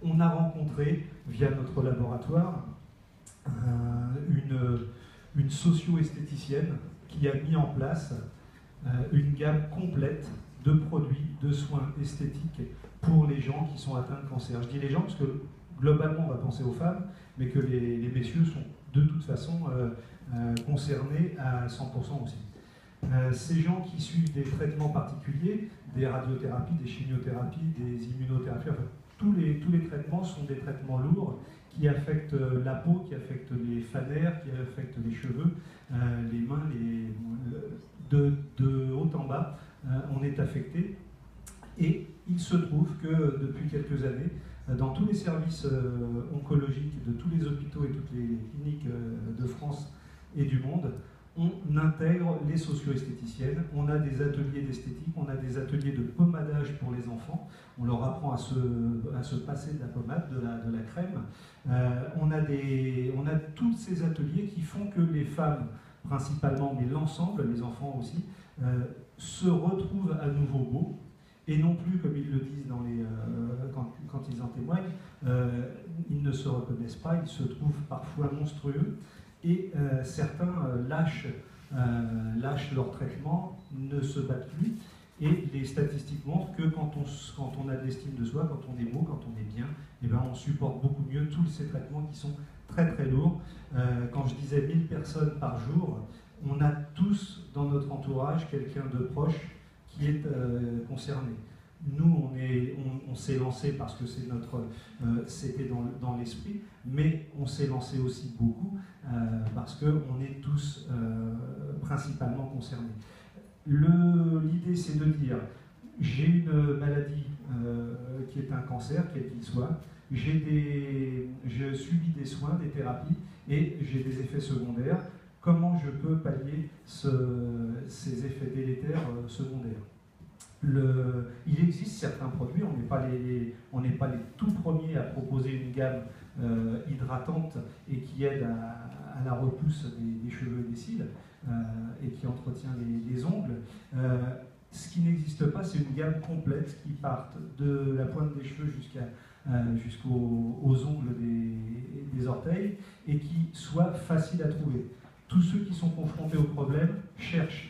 On a rencontré, via notre laboratoire, une socio-esthéticienne qui a mis en place une gamme complète de produits, de soins esthétiques pour les gens qui sont atteints de cancer. Je dis les gens parce que globalement on va penser aux femmes, mais que les messieurs sont de toute façon concernés à 100% aussi. Ces gens qui suivent des traitements particuliers, des radiothérapies, des chimiothérapies, des immunothérapies, enfin, tous les traitements sont des traitements lourds qui affectent la peau, qui affectent les fanères, qui affectent les cheveux, les mains, de haut en bas, on est affecté. Et il se trouve que depuis quelques années, dans tous les services oncologiques de tous les hôpitaux et toutes les cliniques de France et du monde, on intègre les socio-esthéticiennes, on a des ateliers d'esthétique, on a des ateliers de pommadage pour les enfants, on leur apprend à se passer de la pommade, de la crème. On a tous ces ateliers qui font que les femmes, principalement, mais l'ensemble, les enfants aussi, se retrouvent à nouveau beaux, et non plus, comme ils le disent quand ils en témoignent, ils ne se reconnaissent pas, ils se trouvent parfois monstrueux, et certains lâchent leur traitement, ne se battent plus, et les statistiques montrent que quand on a de l'estime de soi, quand on est beau, quand on est bien, eh ben on supporte beaucoup mieux tous ces traitements qui sont très très lourds. Quand je disais 1000 personnes par jour, on a tous dans notre entourage quelqu'un de proche qui est concerné. Nous, on s'est lancé parce que c'était dans l'esprit, mais on s'est lancé aussi beaucoup parce qu'on est tous principalement concernés. L'idée, c'est de dire, j'ai une maladie qui est un cancer, quel qu'il soit, je subis des soins, des thérapies, et j'ai des effets secondaires. Comment je peux pallier ces effets délétères secondaires? Il existe certains produits, on n'est pas les tout premiers à proposer une gamme hydratante et qui aide à la repousse des cheveux et des cils et qui entretient les ongles. Ce qui n'existe pas, c'est une gamme complète qui parte de la pointe des cheveux jusqu'aux ongles des orteils et qui soit facile à trouver. Tous ceux qui sont confrontés au problème cherchent.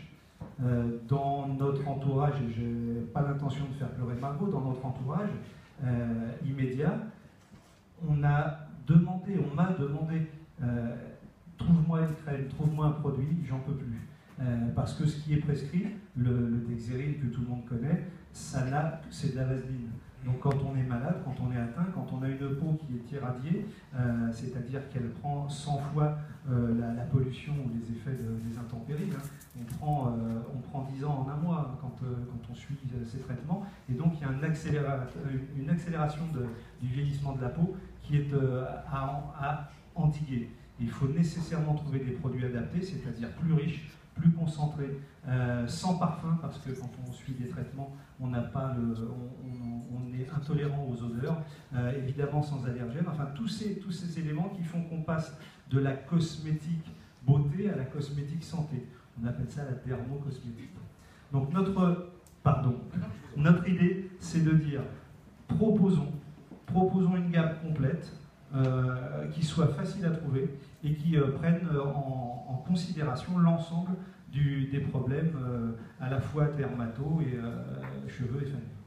Dans notre entourage, et je n'ai pas l'intention de faire pleurer Margot, dans notre entourage immédiat, on m'a demandé, trouve-moi une crème, trouve-moi un produit, j'en peux plus. Parce que ce qui est prescrit, le Dexeril que tout le monde connaît, c'est de la vaseline. Donc quand on est malade, quand on est atteint, quand on a une peau qui est irradiée, c'est-à-dire qu'elle prend 100 fois la pollution ou les effets des intempéries, hein. On prend 10 ans en un mois quand on suit ces traitements, et donc il y a une accélération du vieillissement de la peau qui est à endiguer. Il faut nécessairement trouver des produits adaptés, c'est-à-dire plus riches, plus concentrés, sans parfum, parce que quand on suit des traitements, on est intolérant aux odeurs, évidemment sans allergènes, enfin tous ces éléments qui font qu'on passe de la cosmétique beauté à la cosmétique santé. On appelle ça la dermocosmétique. Donc notre idée, c'est de dire, proposons une gamme complète, qui soit facile à trouver et qui prenne en considération l'ensemble des problèmes à la fois dermato et cheveux et fanères.